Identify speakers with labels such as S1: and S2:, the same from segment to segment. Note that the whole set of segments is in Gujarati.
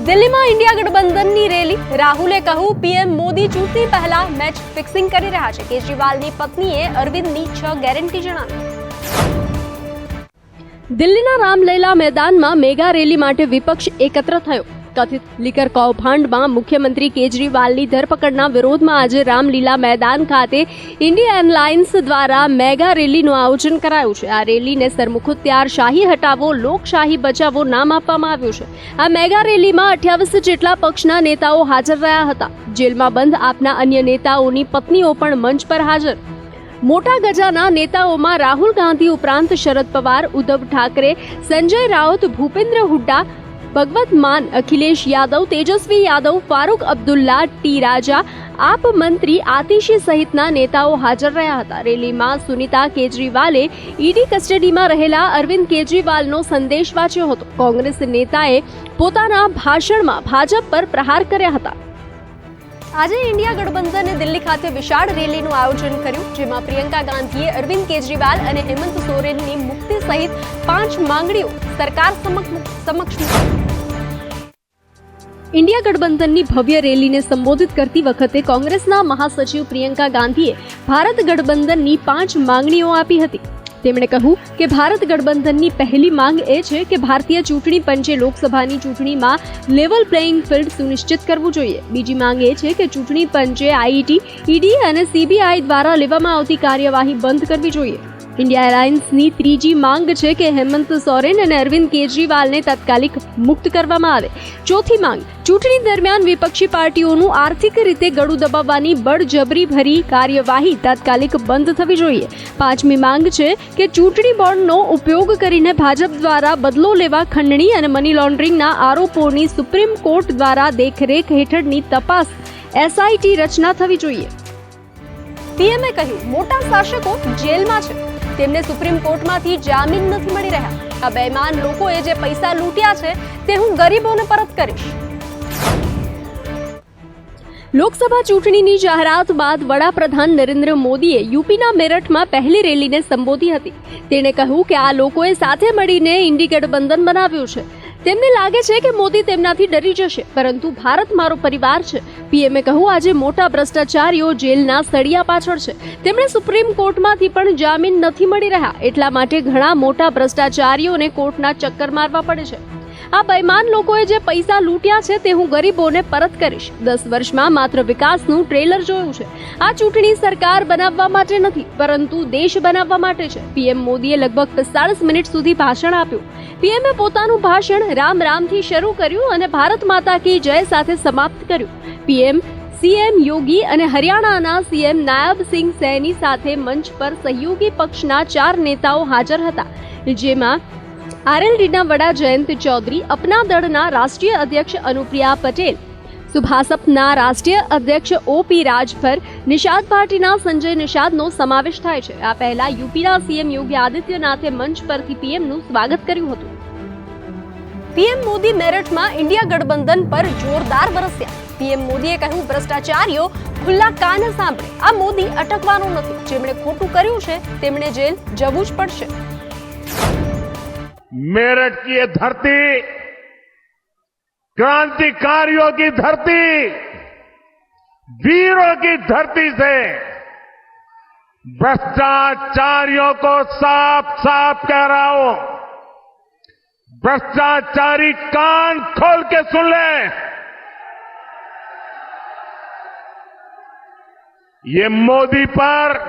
S1: દિલ્હીમાં ઇન્ડિયા ગઠબંધનની રેલી, રાહુલે કહ્યું પીએમ મોદી ચૂંટણી પહેલા મેચ ફિક્સિંગ કરી રહ્યા છે. કેજરીવાલની પત્નીએ અરવિંદની 6 ગેરંટી જણાવી. દિલ્હીના રામલીલા મેદાનમાં મેગા રેલી માટે વિપક્ષ એકત્ર થયો. કથિત લીકર કૌભાંડમાં મુખ્યમંત્રી કેજરીવાલની ધરપકડના વિરોધમાં આજે રામલીલા મેદાન ખાતે ઇન્ડિયન એલાયન્સ દ્વારા મેગા રેલીનું આયોજન કરાયું છે. આ રેલીને સરમુખત્યાર શાહી હટાવો, લોકશાહી બચાવો નામ આપવામાં આવ્યું છે. આ મેગા રેલીમાં 28 જેટલા પક્ષના નેતાઓ હાજર રહ્યા હતા. જેલમાં બંધ આપના અન્ય નેતાઓની પત્નીઓ પણ મંચ પર હાજર. મોટા ગજાના નેતાઓમાં રાહુલ ગાંધી ઉપરાંત શરદ પવાર, ઉદ્ધવ ઠાકરે, સંજય રાઉત, ભૂપેન્દ્ર હુડ્ડા, ભગવત માન, અખિલેશ યાદવ, તેજસ્વી યાદવ, ફારૂક અબ્દુલ્લા, ટી રાજા, આપ મંત્રી આતિશી સહિતના નેતાઓ હાજર રહ્યા હતા. રેલીમાં સુનીતા કેજરીવાલે ઈડી કસ્ટડીમાં રહેલા અરવિંદ કેજરીવાલનો સંદેશ વાંચ્યો હતો. કોંગ્રેસ નેતાએ પોતાના ભાષણમાં ભાજપ પર પ્રહાર કર્યા હતા. આજે ઇન્ડિયા ગઠબંધને દિલ્હી ખાતે વિશાળ રેલીનું આયોજન કર્યું, જેમાં પ્રિયંકા ગાંધીએ અરવિંદ કેજરીવાલ અને હેમંત સોરેનની મુક્તિ સહિત 5 માંગણીઓ સરકાર સમક્ષ મૂકી. ઇન્ડિયા ગઠબંધનની ભવ્ય રેલીને સંબોધિત કરતી વખતે કોંગ્રેસના મહાસચિવ પ્રિયંકા ગાંધીએ ભારત ગઠબંધનની 5 માંગણીઓ આપી હતી. તેમણે કહ્યું કે ભારત ગઠબંધનની પહેલી માંગ એ છે કે ભારતીય ચૂંટણી પંચે લોકસભાની ચૂંટણીમાં લેવલ પ્લેઇંગ ફિલ્ડ સુનિશ્ચિત કરવું જોઈએ. બીજી માંગ એ છે કે ચૂંટણી પંચે આઈટી, ઈડી અને સીબીઆઈ દ્વારા લેવામાં આવતી કાર્યવાહી બંધ કરવી જોઈએ. ઇન્ડિયા એલાયન્સની ત્રીજી માંગ છે કે હેમંત સોરેન અને અરવિંદ કેજરીવાલને તાત્કાલિક મુક્ત કરવામાં આવે. ચોથી માંગ, ચૂંટણી દરમિયાન વિપક્ષી પાર્ટીઓનું આર્થિક રીતે ગળું દબાવવાની બળજબરીભરી કાર્યવાહી તાત્કાલિક બંધ થવી જોઈએ. પાંચમી માંગ છે કે ચૂંટણી બોન્ડનો ઉપયોગ કરીને ભાજપ દ્વારા બદલો લેવા ખંડણી અને મની લોન્ડરિંગના આરોપોની સુપ્રીમ કોર્ટ દ્વારા દેખરેખ હેઠળની તપાસ એસઆઈટી રચના થવી જોઈએ. પીએમએ કહ્યું મોટા શાસકો જેલમાં છે, તેમને સુપ્રીમ કોર્ટમાંથી જામીન નથી મળી રહ્યા. આ બેઈમાન લોકોએ જે પૈસા લૂંટ્યા છે તે હું ગરીબોને પરત કરીશ. લોકસભા ચૂંટણીની જાહેરાત બાદ વડાપ્રધાન નરેન્દ્ર મોદીએ યુપીના મેરઠમાં પહેલી રેલીને સંબોધી હતી. તેણે કહ્યું કે આ લોકોએ સાથે મળીને ઇન્ડી ગઠબંધન બનાવ્યું છે. તેમને લાગે છે કે મોદી તેમનાથી ડરી જશે, પરંતુ ભારત મારો પરિવાર છે. પીએમએ કહ્યું આજે મોટા ભ્રષ્ટાચારીઓ જેલના સળિયા પાછળ છે. તેમણે સુપ્રીમ કોર્ટમાંથી પણ જામીન નથી મળી રહ્યા, એટલા માટે ઘણા મોટા ભ્રષ્ટાચારીઓને કોર્ટના ચક્કર મારવા પડે છે. આ બેઈમાન લોકોએ જે પૈસા લૂંટ્યા છે તે હું ગરીબોને પરત કરીશ. 10 વર્ષમાં માત્ર વિકાસનું ટ્રેલર જોયું છે. આ ચૂંટણી સરકાર બનાવવા માટે નથી, પરંતુ દેશ બનાવવા માટે છે. પીએમ મોદીએ લગભગ 45 મિનિટ સુધી ભાષણ આપ્યું. પીએમએ પોતાનું ભાષણ રામ રામથી શરૂ કર્યું અને ભારત માતા કી જય સાથે સમાપ્ત કર્યું. પીએમ, સીએમ યોગી અને હરિયાણાના સીએમ નાયબ સિંહ સૈની સાથે મંચ પર સહયોગી પક્ષના 4 નેતાઓ હાજર હતા, જેમાં આરએલડીના વડા જયંત ચૌધરી, અપના દળના રાષ્ટ્રીય અધ્યક્ષ અનુપ્રિયા પટેલ, સુભાસપના રાષ્ટ્રીય અધ્યક્ષ ઓપી રાજભર, નિષાદ પાર્ટીના સંજય નિષાદનો સમાવેશ થાય છે. આ પહેલા યુપીના સીએમ યોગી આદિત્યનાથે મંચ પરથી પીએમનું સ્વાગત કર્યું હતું. પીએમ મોદી મેરઠમાં ઇન્ડિયા ગઠબંધન પર જોરદાર વરસ્યા. પીએમ મોદીએ કહ્યું ભ્રષ્ટાચારીઓ ખુલ્લા કાને સાંભળે, આ મોદી અટકવાનો નથી. જેમણે ખોટું કર્યું છે તેમણે જેલ જવું જ પડશે.
S2: मेरठ की ये धरती क्रांतिकारियों की धरती, वीरों की धरती से भ्रष्टाचारियों को साफ साफ कह रहा हूं, भ्रष्टाचारी कान खोल के सुन ले. ये मोदी पर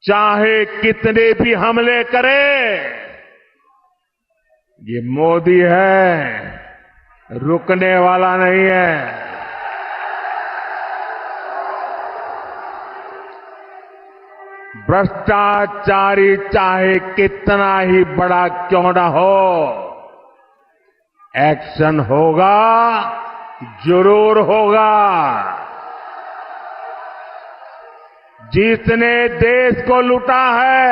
S2: चाहे कितने भी हमले करे, ये मोदी है, रुकने वाला नहीं है. भ्रष्टाचारी चाहे कितना ही बड़ा क्यों ना हो, एक्शन होगा, जरूर होगा. जिसने देश को लूटा है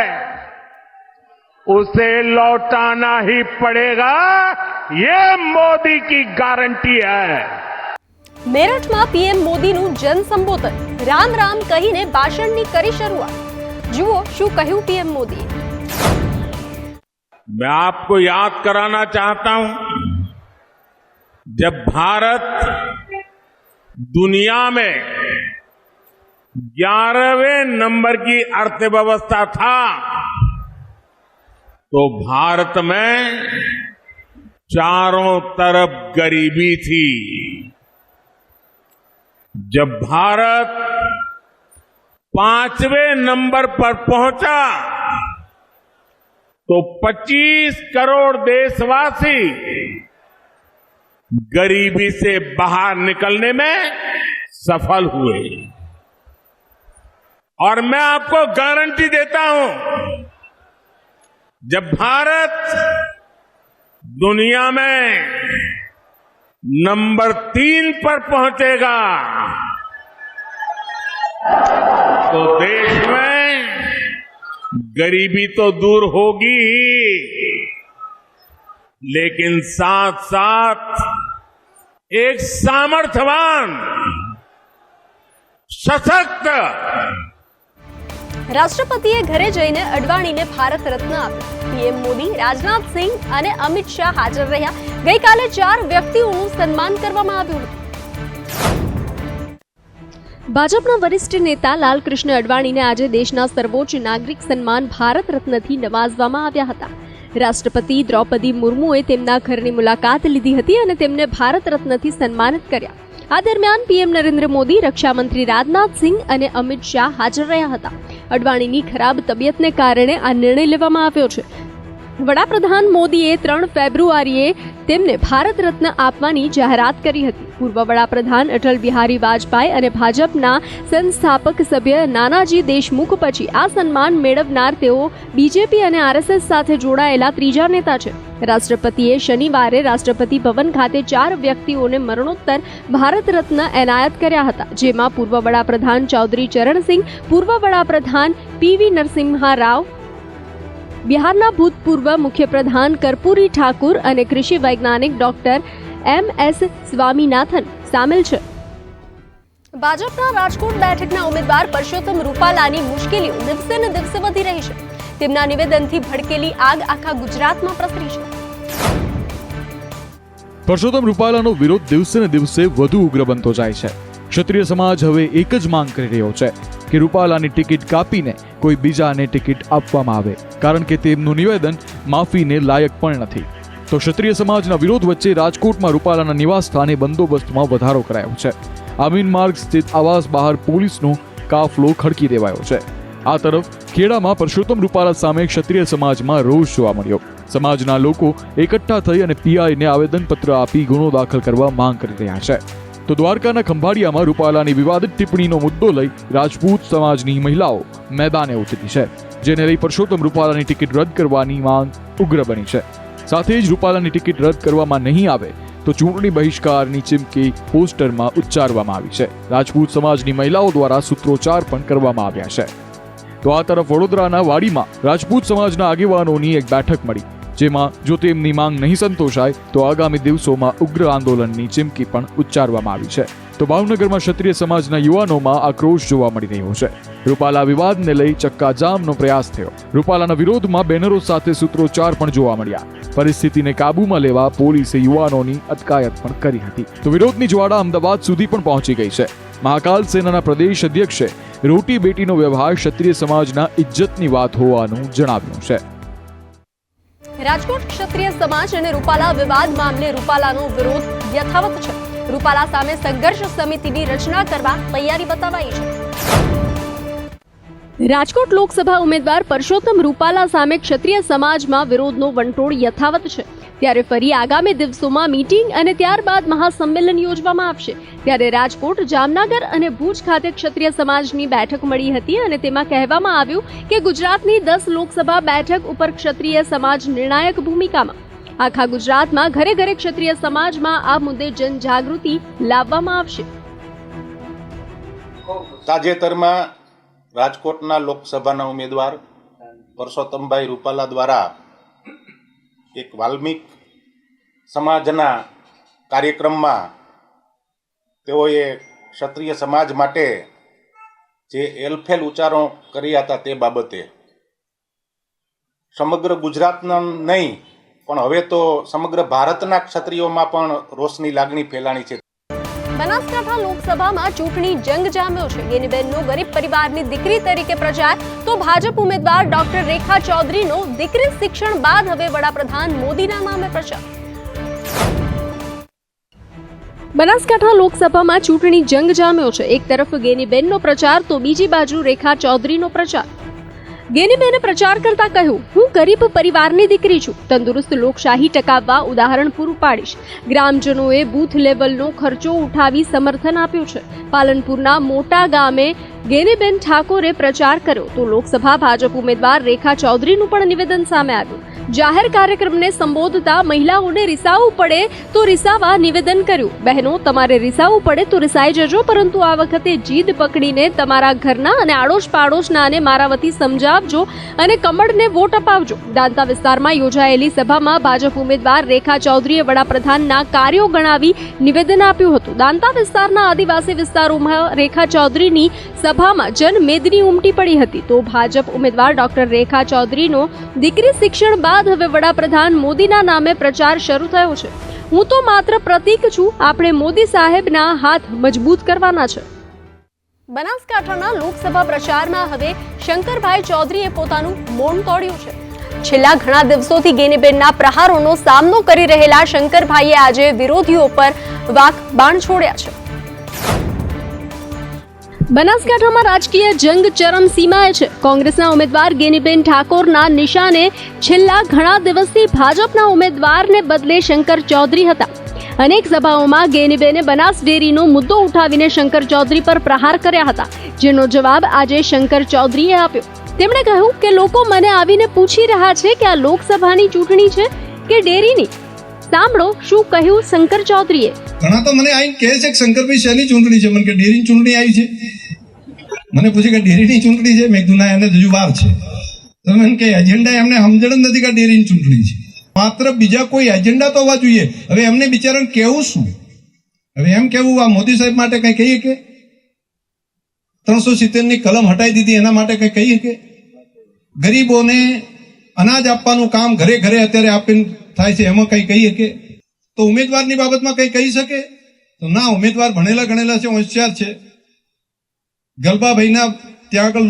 S2: उसे लौटाना ही पड़ेगा, ये मोदी की गारंटी है.
S1: મેરઠમાં પીએમ મોદીનું જન સંબોધન, રામ રામ કહીને ભાષણની કરી શરૂઆત. જુઓ શું કહ્યું પીએમ મોદીએ.
S2: मैं आपको याद कराना चाहता हूं जब भारत दुनिया में 11वें नंबर की अर्थव्यवस्था था तो भारत में चारों तरफ गरीबी थी। जब भारत 5वें नंबर पर पहुंचा तो 25 करोड़ देशवासी गरीबी से बाहर निकलने में सफल हुए। और मैं आपको गारंटी देता हूं, जब भारत दुनिया में नंबर 3 पर पहुंचेगा तो देश में गरीबी तो दूर होगी ही, लेकिन साथ साथ एक सामर्थ्यवान, सशक्त
S1: રાષ્ટ્રપતિએ ઘરે જઈને અડવાણીને ભારત રત્ન આપ્યું. પીએમ મોદી, રાજનાથ સિંહ અને અમિત શાહ હાજર રહ્યા. ગઈકાલે 4 વ્યક્તિઓનું સન્માન કરવામાં આવ્યું હતું. ભાજપના વરિષ્ઠ નેતા લાલકૃષ્ણ અડવાણીને આજે દેશના સર્વોચ્ચ નાગરિક સન્માન ભારત રત્નથી નવાજવામાં આવ્યા હતા. રાષ્ટ્રપતિ દ્રૌપદી મુર્મુએ તેમના ઘરની મુલાકાત લીધી હતી અને તેમને ભારત રત્નથી સન્માનિત કર્યા. આ દરમિયાન પીએમ નરેન્દ્ર મોદી, રક્ષામંત્રી રાજનાથ સિંહ અને અમિત શાહ હાજર રહ્યા હતા. અડવાણીની ખરાબ તબિયતને કારણે આ નિર્ણય લેવામાં આવ્યો છે. વડાપ્રધાન મોદીએ 3 ફેબ્રુઆરીએ તેમને ભારત રત્ન આપવાની જાહેરાત કરી હતી. પૂર્વ વડાપ્રધાન અટલ બિહારી વાજપેયી અને ભાજપના સંસ્થાપક સભ્ય નાનાજી દેશમુખ પછી આ સન્માન મેળવનાર તેઓ બીજેપી અને આરએસએસ સાથે જોડાયેલા ત્રીજા નેતા છે. રાષ્ટ્રપતિએ શનિવારે રાષ્ટ્રપતિ ભવન ખાતે 4 વ્યક્તિઓને મરણોત્તર ભારત રત્ન એનાયત કર્યા હતા, જેમાં પૂર્વ વડાપ્રધાન ચૌધરી ચરણસિંહ, પૂર્વ વડાપ્રધાન પીવી નરસિમ્હા રાવ, બિહારના ભૂતપૂર્વ મુખ્યપ્રધાન કર્પૂરી ઠાકુર અને કૃષિ વૈજ્ઞાનિક ડોક્ટર MS સ્વામીનાથન સામેલ છે. ભાજપના રાજકોટ બેઠકના ઉમેદવાર પરસોત્તમ રૂપાલાની મુશ્કેલીઓ દિવસે ને દિવસે વધી રહી છે. તેમના નિવેદનથી ભડકેલી આગ આખા ગુજરાતમાં પ્રસરી છે.
S3: પરસોત્તમ રૂપાલાનો વિરોધ દિવસે ને દિવસે વધુ ઉગ્ર બનતો જાય છે. ક્ષત્રિય સમાજ હવે એક જ માંગ કરી રહ્યો છે કે રૂપાલાની ટિકિટ કાપીને કોઈ બીજાને ટિકિટ આપવામાં આવે, કારણ કે તેમનું નિવેદન માફીને લાયક પણ નથી. તો ક્ષત્રિય સમાજના વિરોધ વચ્ચે રાજકોટમાં રૂપાલાના નિવાસ સ્થાને બંદોબસ્તમાં વધારો કરાયો છે. આમીન માર્ગ સ્થિત આવાસ બહાર પોલીસનો કાફલો ખડકી દેવાયો છે. આ તરફ ખેડામાં પરસોત્તમ રૂપાલા સામે ક્ષત્રિય સમાજમાં રોષ જોવા મળ્યો. સમાજના લોકો એકઠા થઈ અને પીઆઈને આવેદનપત્ર આપી ગુનો દાખલ કરવા માંગ કરી રહ્યા છે. તો દ્વારકાના ખંભાળિયામાં રૂપાલાની વિવાદિત ટિપ્પણીનો મુદ્દો લઈ રાજપૂત સમાજની મહિલાઓ મેદાને ઉતરી છે, જેને લઈ પરસોત્તમ રૂપાલાની ટિકિટ રદ કરવાની માંગ ઉગ્ર બની છે. સાથે જ રૂપાલાની ટિકિટ રદ કરવામાં નહીં આવે તો ચૂંટણી બહિષ્કારની ચીમકી પોસ્ટરમાં ઉચ્ચારવામાં આવી છે. રાજપૂત સમાજની મહિલાઓ દ્વારા સૂત્રોચ્ચાર પણ કરવામાં આવ્યા છે. તો આ તરફ વડોદરાના વાડીમાં રાજપૂત સમાજના આગેવાનોની એક બેઠક મળી, જેમાં જો તેમની માંગ નહીં સંતોષાય તો આગામી દિવસોમાં ઉગ્ર આંદોલનની ચીમકી પણ ઉચ્ચારવામાં આવી છે. તો ભાવનગરમાં ક્ષત્રિય સમાજના યુવાનોમાં આક્રોશ જોવા મળી રહ્યો છે. રૂપાલા વિવાદને લઈ ચક્કાજામનો પ્રયાસ થયો. રૂપાલાના વિરોધમાં બેનરો સાથે સૂત્રોચ્ચાર પણ જોવા મળ્યા. પરિસ્થિતિને કાબૂમાં લેવા પોલીસે યુવાનોની અટકાયત પણ કરી હતી. તો વિરોધની જ્વાળા અમદાવાદ સુધી પણ પહોંચી ગઈ છે. મહાકાલ સેનાના પ્રદેશ અધ્યક્ષે રોટી બેટીનો વ્યવહાર ક્ષત્રિય સમાજના ઇજ્જતની વાત હોવાનું જણાવ્યું છે.
S1: રાજકોટ ક્ષત્રિય સમાજ અને રૂપાલા વિવાદ મામલે રૂપાલાનો વિરોધ યથાવત છે. રૂપાલા સામે સંઘર્ષ સમિતિની રચના કરવા તૈયારી બતાવાઈ છે. રાજકોટ લોકસભા ઉમેદવાર પરસોત્તમ રૂપાલા સામે ક્ષત્રિય સમાજમાં વિરોધનો વંટોળ યથાવત છે. ત્યારે ફરી આગામી દિવસોમાં મીટિંગ અને ત્યારબાદ મહાસંમેલન યોજવામાં આવશે. ત્યારે રાજકોટ, જામનગર અને ભુજ ખાતે ક્ષત્રિય સમાજની બેઠક મળી હતી અને તેમાં કહેવામાં આવ્યું કે ગુજરાતની 10 લોકસભા બેઠક ઉપર ક્ષત્રિય સમાજ નિર્ણાયક ભૂમિકામાં. આખા ગુજરાતમાં ઘરે ઘરે ક્ષત્રિય સમાજમાં આ મુદ્દે જનજાગૃતિ લાવવામાં આવશે.
S4: તાજેતરમાં રાજકોટના લોકસભાના ઉમેદવાર પરસોત્તમભાઈ રૂપાલા દ્વારા એક વાલ્મીક સમાજના કાર્યક્રમમાં તેઓએ ક્ષત્રિય સમાજ માટે જે એલફેલ ઉચ્ચારો કર્યા હતા તે બાબતે સમગ્ર ગુજરાતના નહીં પણ હવે તો સમગ્ર ભારતના ક્ષત્રિયોમાં પણ રોષની લાગણી ફેલાણી છે.
S1: બનાસકાંઠા લોકસભામાં ચૂંટણી જંગ જામ્યો છે. ગેનીબેનનો ગરીબ પરિવારની દીકરી તરીકે પ્રચાર, તો ભાજપ ઉમેદવાર ડોક્ટર રેખા ચૌધરીનો દીકરી શિક્ષણ બાદ હવે વડાપ્રધાન મોદીના નામે પ્રચાર. બનાસકાંઠા લોકસભામાં ચૂંટણી જંગ જામ્યો છે. એક તરફ ગેનીબેનનો પ્રચાર તો બીજી બાજુ રેખા ચૌધરીનો પ્રચાર. ગેનીબેને પ્રચાર કરતા કહ્યું, હું ગરીબ પરિવારની દીકરી છું, તંદુરસ્ત લોકશાહી ટકાવવા ઉદાહરણ પૂરું પાડીશ. ગ્રામજનોએ બૂથ લેવલનો ખર્ચો ઉઠાવી સમર્થન આપ્યું છે. પાલનપુરના મોટા ગામે ગેનીબેન ઠાકોરે પ્રચાર કર્યો, તો લોકસભા ભાજપ ઉમેદવાર રેખા ચૌધરીનું પણ નિવેદન સામે આવ્યું. જાહેર કાર્યક્રમને સંબોધતા મહિલાઓને રિસાવવું પડે તો રિસાવા નિવેદન કર્યું. બહેનો, તમારે રિસાવવું પડે તો રિસાઈ જજો, પરંતુ આ વખતે જીદ પકડીને તમારા ઘરના અને આડોશ પાડોશનાને મારા વતી સમજાવજો અને કમળને વોટ અપાવજો. દાંતા વિસ્તારમાં યોજાયેલી સભામાં ભાજપ ઉમેદવાર રેખા ચૌધરીએ વડાપ્રધાનના કાર્યો ગણાવી નિવેદન આપ્યું હતું. દાંતા વિસ્તારના આદિવાસી વિસ્તારોમાં રેખા ચૌધરીની સભામાં જનમેદની ઉમટી પડી હતી. તો ભાજપ ઉમેદવાર ડોક્ટર રેખા ચૌધરીનો દીકરી શિક્ષણ બાદ હવે વડાપ્રધાન મોદીના નામે પ્રચાર શરૂ થયો છે. હું તો માત્ર પ્રતીક છું, આપણે મોદી સાહેબના હાથ મજબૂત કરવાના છે. બનાસકાંઠાના લોકસભા પ્રચારમાં હવે શંકરભાઈ ચૌધરીએ પોતાનું મૌન તોડ્યું છે. છેલ્લા ઘણા દિવસોથી ગેનીબેનના પ્રહારોનો સામનો કરી રહેલા શંકરભાઈએ આજે વિરોધીઓ પર બાણ છોડ્યા છે. બનાસકાંઠામાં રાજકીય જંગ ચરમસીમાએ છે. કોંગ્રેસના ઉમેદવાર ગેનીબેન ઠાકોરના નિશાને છેલ્લા ઘણા દિવસથી ભાજપના ઉમેદવારને બદલે શંકર ચૌધરી હતા. અનેક સભાઓમાં ગેનીબેને બનાસ ડેરીનો મુદ્દો ઉઠાવીને શંકર ચૌધરી પર પ્રહાર કર્યા હતા, જેનો જવાબ આજે શંકર ચૌધરીએ આપ્યો. તેમણે કહ્યું કે લોકો મને આવીને પૂછી રહ્યા છે કે આ લોકસભાની ચૂંટણી છે કે ડેરીની. સાંભળો શું કહ્યું શંકર ચૌધરીએ.
S5: ઘણા તો મને આવીને કહે છે કે શંકરભાઈ શેની ચૂંટણી છે, મને કે ડેરીની ચૂંટણી આવી છે. મને પૂછે કે ડેરીની ચૂંટણી છે, મેં કીધું ના, એને હજુ વાર છે. તો મને કે એજન્ડા એમને સમજણ જ નથી કે ડેરીની ચૂંટણી છે. માત્ર બીજા કોઈ એજન્ડા તો હોવા જોઈએ. હવે એમને બિચારાને કહેવું શું? હવે એમ કેવું આ મોદી સાહેબ માટે કઈ કહીએ કે 370 ની કલમ હટાવી દીધી એના માટે કઈ કહીએ કે ગરીબોને અનાજ આપવાનું કામ ઘરે ઘરે અત્યારે આપીને થાય છે એમાં કઈ કહીએ કે? તો ઉમેદવારની બાબતમાં કઈ કહી શકે? તો ના, ઉમેદવાર ભણેલા ગણેલા છે, હોશિયાર છે. ગલબાભાઈના ત્યાં આગળ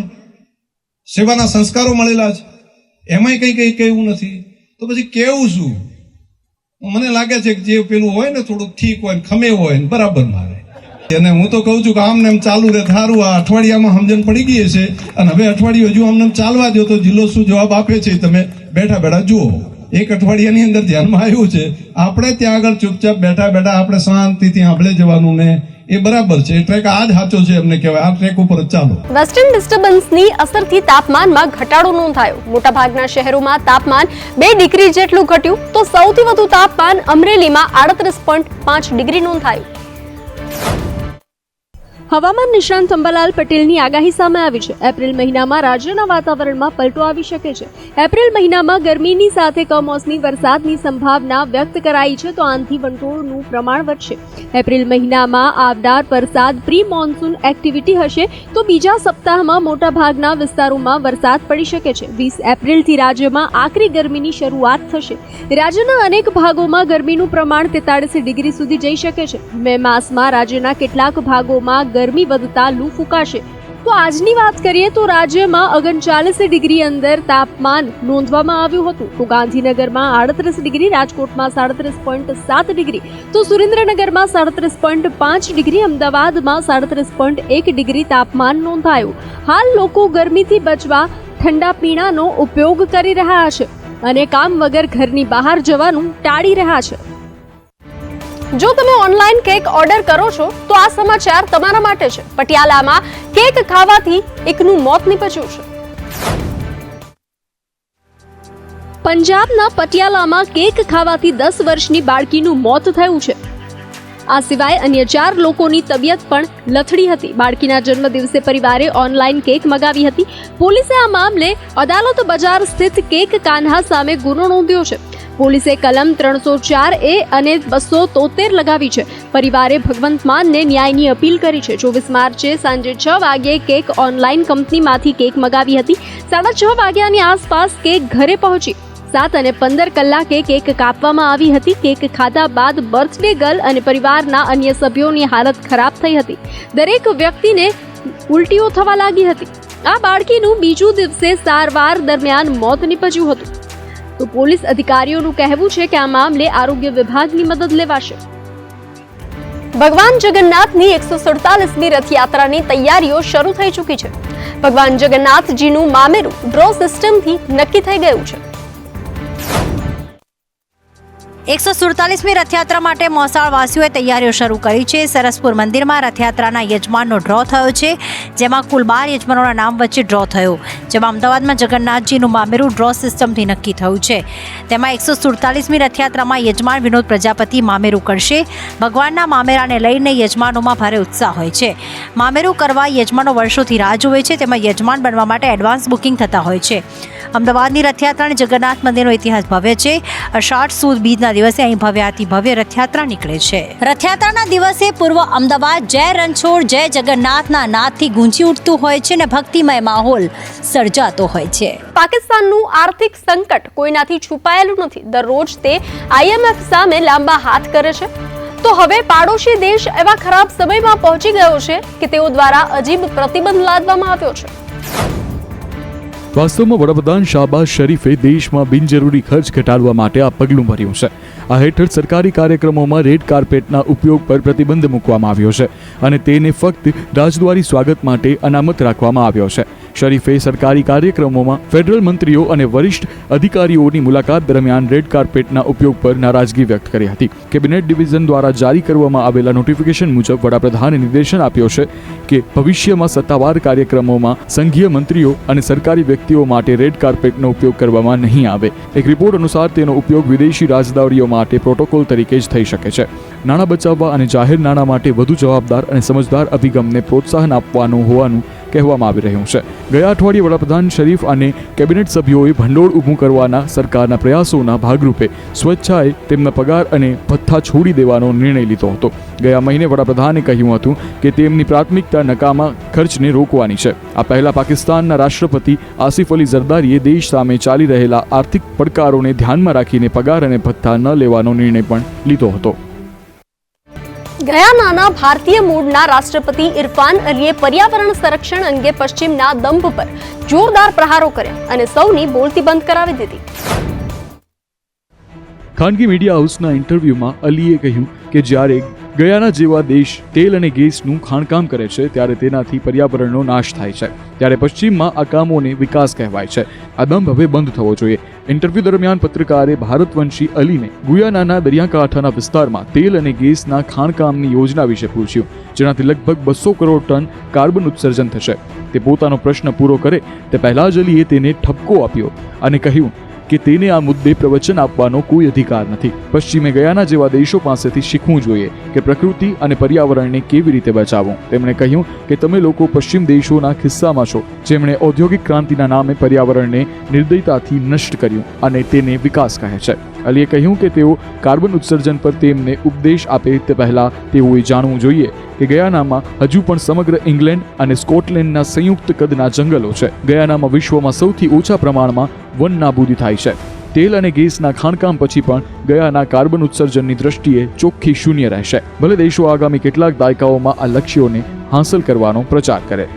S5: સેવાના સંસ્કારો મળેલા છે, એમાંય કઈ કહેવું નથી. તો પછી કેવું શું? મને લાગે છે કે જે પેલું હોય ને થોડુંક ઠીક હોય ને ખમે હોય ને બરાબર મારે. અને હું તો કહું છું કે આમને એમ ચાલુ રહે સારું. આ અઠવાડિયામાં સમજણ પડી ગઈ છે અને હવે અઠવાડિયું હજુ અમને ચાલવા દો તો જિલ્લો શું જવાબ આપે છે તમે બેઠા બેઠા જુઓ. એક અઠવાડિયાની અંદર ધ્યાનમાં આવ્યું છે આપણે ત્યાં આગળ ચૂપચાપ બેઠા બેઠા આપણે શાંતિથી આંભળે જવાનું ને એ બરાબર છે. એ ટ્રેક આ જ સાચો છે એમને કહેવાય. આ ટ્રેક ઉપર જ ચાલો.
S1: વેસ્ટર્ન ડિસ્ટર્બન્સની અસરથી તાપમાનમાં ઘટાડો નોંધાયો. મોટાભાગના શહેરોમાં તાપમાન 2 ડિગ્રી જેટલું ઘટ્યું, તો સૌથી વધુ તાપમાન અમરેલીમાં 38.5 ડિગ્રી નોંધાયું. હવામાન નિષ્ણાંત અંબાલાલ પટેલની આગાહી સામે આવી છે. એપ્રિલ મહિનામાં રાજ્યના વાતાવરણમાં પલટો આવી શકે છે. એપ્રિલ મહિનામાં ગરમીની સાથે કમોસમી વરસાદની સંભાવના વ્યક્ત કરાઈ છે, તો આંધી વંટોળનું પ્રમાણ વધશે. એપ્રિલ મહિનામાં આવનાર વરસાદ પ્રી મોન્સૂન એક્ટિવિટી હશે, તો બીજા સપ્તાહમાં મોટાભાગના વિસ્તારોમાં વરસાદ પડી શકે છે. 20 એપ્રિલથી રાજ્યમાં આકરી ગરમીની શરૂઆત થશે. રાજ્યના અનેક ભાગોમાં ગરમીનું પ્રમાણ 43 ડિગ્રી સુધી જઈ શકે છે. મે માસમાં રાજ્યના કેટલાક ભાગોમાં ગરમી વધતા લૂ ફૂંકાશે. તો આજની વાત કરીએ તો રાજ્યમાં 39 ડિગ્રી અંદર તાપમાન નોંધવામાં આવ્યું હતું. તો ગાંધીનગરમાં 38 ડિગ્રી, રાજકોટમાં 37.7 ડિગ્રી, તો સુરેન્દ્રનગરમાં 37.5 ડિગ્રી, અમદાવાદમાં 37.1 ડિગ્રી તાપમાન નોંધાયું. હાલ લોકો ગરમીથી બચવા ઠંડા પીણાનો ઉપયોગ કરી રહ્યા છે અને કામ વગર ઘરની બહાર જવાનું ટાળી રહ્યા છે. જો તમે ઓનલાઈન કેક ઓર્ડર કરો છો તો આ સમાચાર તમારા માટે છે. પટિયાલામાં કેક ખાવાથી એકનું મોત નીપજ્યું છે. પંજાબના પટિયાલામાં કેક ખાવાથી 10 વર્ષની બાળકીનું મોત થયું છે. આ સિવાય અન્ય 4 લોકોની તબિયત પણ લથડી હતી. બાળકીના જન્મદિવસે પરિવારે ઓનલાઈન કેક મંગાવી હતી. પોલીસે આ મામલે અદાલત બજાર સ્થિત કેક કાન્હા સામે ગુનો નોંધ્યો છે. પોલીસે કલમ 304A અને 273 લગાવી છે. પરિવારે ભગવંત માનને ન્યાયની અપીલ કરી છે. 24 માર્ચે સાંજે 6 વાગ્યે કેક ઓનલાઈન કંપનીમાંથી કેક મંગાવી હતી. 6:30 વાગ્યાની આસપાસ કેક ઘરે પહોંચી. 7 અને 15 કલાકે કેક કાપવામાં આવી હતી. કેક ખાધા બાદ બર્થડે ગર્લ અને પરિવારના અન્ય સભ્યોની હાલત ખરાબ થઈ હતી. દરેક વ્યક્તિને ઉલટીઓ થવા લાગી હતી. આ બાળકીનું બીજું દિવસે સારવાર દરમિયાન મોત નીપજ્યું હતું. તો પોલીસ અધિકારીઓનું કહેવું છે કે આ મામલે આરોગ્ય વિભાગની મદદ લેવાશે. ભગવાન જગન્નાથની 147મી રથયાત્રાની તૈયારીઓ શરૂ થઈ ચૂકી છે. ભગવાન જગન્નાથજીનું મામેરું ડ્રો સિસ્ટમથી નક્કી થઈ ગયું છે.
S6: 147મી રથયાત્રા માટે મોસાળવાસીઓએ તૈયારીઓ શરૂ કરી છે. સરસપુર મંદિરમાં રથયાત્રાના યજમાનનો ડ્રો થયો છે, જેમાં કુલ 12 યજમાનોના નામ વચ્ચે ડ્રો થયો, જેમાં અમદાવાદમાં જગન્નાથજીનું મામેરું ડ્રો સિસ્ટમથી નક્કી થયું છે. તેમાં 147મી રથયાત્રામાં યજમાન વિનોદ પ્રજાપતિ મામેરું કરશે. ભગવાનના મામેરાને લઈને યજમાનોમાં ભારે ઉત્સાહ હોય છે. મામેરું કરવા યજમાનો વર્ષોથી રાહ જોવે છે. તેમાં યજમાન બનવા માટે એડવાન્સ બુકિંગ થતા હોય છે. અમદાવાદની રથયાત્રાની જગન્નાથ મંદિરનો ઇતિહાસ ભવ્ય છે. અષાઢ સુદ બીજના દિવસે અહીં ભવ્યાતિ ભવ્ય રથયાત્રા નીકળે છે. રથયાત્રાના દિવસે પૂર્વ અમદાવાદ જય રણછોડ જય જગન્નાથના નાદથી ગૂંજી ઉઠતું હોય છે અને ભક્તિમય માહોલ સર્જાતો હોય છે.
S1: પાકિસ્તાનનું આર્થિક સંકટ કોઈનાથી છુપાયેલું નથી. દરરોજ તે IMF સામે લાંબા હાથ કરે છે. તો હવે પાડોશી દેશ એવા ખરાબ સમયમાં પહોંચી ગયો છે કે તેઓ દ્વારા અજીબ પ્રતિબંધ લાદવામાં આવ્યો છે.
S3: વાસ્તવમાં વડાપ્રધાન શાહબાઝ શરીફે દેશમાં બિનજરૂરી ખર્ચ ઘટાડવા માટે આ પગલું ભર્યું છે. આ હેઠળ સરકારી કાર્યક્રમોમાં રેડ કાર્પેટના ઉપયોગ પર પ્રતિબંધ મૂકવામાં આવ્યો છે અને તેને ફક્ત રાજદ્વારી સ્વાગત માટે અનામત રાખવામાં આવ્યો છે. શરીફે સરકારી કાર્યક્રમોમાં ફેડરલ મંત્રીઓ અને વરિષ્ઠ અધિકારીઓની મુલાકાત દરમિયાન રેડ કાર્પેટના ઉપયોગ પર નારાજગી વ્યક્ત કરી હતી. કેબિનેટ ડિવિઝન દ્વારા જારી કરવામાં આવેલા નોટિફિકેશન મુજબ વડાપ્રધાને નિર્દેશન આપ્યો છે કે ભવિષ્યમાં સત્તાવાર કાર્યક્રમોમાં સંઘીય મંત્રીઓ અને સરકારી વ્યક્તિઓ માટે રેડ કાર્પેટનો ઉપયોગ કરવામાં નહીં આવે. એક રિપોર્ટ અનુસાર તેનો ઉપયોગ વિદેશી રાજદ્વારીઓ માટે પ્રોટોકોલ તરીકે જ થઈ શકે છે. નાણાં બચાવવા અને જાહેર નાણાં માટે વધુ જવાબદાર અને સમજદાર અભિગમને પ્રોત્સાહન આપવાનું હોવાનું કહેવામાં આવી રહ્યું છે. ગયા અઠવાડિયે વડાપ્રધાન શરીફ અને કેબિનેટ સભ્યોએ ભંડોળ ઊભું કરવાના સરકારના પ્રયાસોના ભાગરૂપે સ્વેચ્છાએ તેમના પગાર અને ભથ્થા છોડી દેવાનો નિર્ણય લીધો હતો. ગયા મહિને વડાપ્રધાને કહ્યું હતું કે તેમની પ્રાથમિકતા નકામા ખર્ચને રોકવાની છે. આ પહેલા પાકિસ્તાનના રાષ્ટ્રપતિ આસિફ અલી ઝરદારીએ દેશ સામે ચાલી રહેલા આર્થિક પડકારોને ધ્યાનમાં રાખીને પગાર અને ભથ્થા ન લેવાનો નિર્ણય પણ લીધો હતો.
S1: ગયાનાના ભારતીય મૂળના રાષ્ટ્રપતિ ઇરફાન અલીએ પર્યાવરણ સંરક્ષણ અંગે પશ્ચિમના દંભ પર જોરદાર પ્રહારો કર્યા અને સૌની બોલતી બંધ કરાવી દીધી.
S3: ખાનગી મીડિયા હાઉસના ઇન્ટરવ્યુમાં અલીએ કહ્યું કે જ્યારે ગયાના જેવા દેશ તેલ અને ગેસનું ખાણકામ કરે છે ત્યારે તેનાથી પર્યાવરણનો નાશ થાય છે. ત્યારે પશ્ચિમમાં આ કામોને વિકાસ કહેવાય છે. આ દંભ હવે બંધ થવો જોઈએ. ઇન્ટરવ્યુ દરમિયાન પત્રકારે ભારતવંશી અલીને ગુયાનાના દરિયાકાંઠાના વિસ્તારમાં તેલ અને ગેસના ખાણકામની યોજના વિશે પૂછ્યું, જેનાથી લગભગ 200 કરોડ ટન કાર્બન ઉત્સર્જન થશે. તે પોતાનો પ્રશ્ન પૂરો કરે તે પહેલા જ અલીએ તેને ઠપકો આપ્યો અને કહ્યું કે તેને આ મુદ્દે પ્રવચન આપવાનો કોઈ અધિકાર નથી. પશ્ચિમે ગયાના જેવા દેશો પાસેથી શીખવું જોઈએ કે પ્રકૃતિ અને પર્યાવરણને કેવી રીતે બચાવવું. તેમણે કહ્યું કે તમે લોકો પશ્ચિમ દેશોના કિસ્સામાં છો જેમણે ઔદ્યોગિક ક્રાંતિના નામે પર્યાવરણને નિર્દયતાથી નષ્ટ કર્યું અને તેને વિકાસ કહે છે. અલીએ કહ્યું કે તેઓ કાર્બન ઉત્સર્જન પર તેમને ઉપદેશ આપે તે પહેલા તેઓએ જાણવું જોઈએ કે ગયાનામાં હજુ પણ સમગ્ર ઇંગ્લેન્ડ અને સ્કોટલેન્ડના સંયુક્ત કદના જંગલો છે. ગયાનામાં વિશ્વમાં સૌથી ઓછા પ્રમાણમાં વન નાબૂદી થાય છે. તેલ અને ગેસના ખાણકામ પછી પણ ગયાના કાર્બન ઉત્સર્જનની દ્રષ્ટિએ ચોખ્ખી શૂન્ય રહેશે, ભલે દેશો આગામી કેટલાક દાયકાઓમાં આ લક્ષ્યોને હાંસલ કરવાનો પ્રચાર કરે.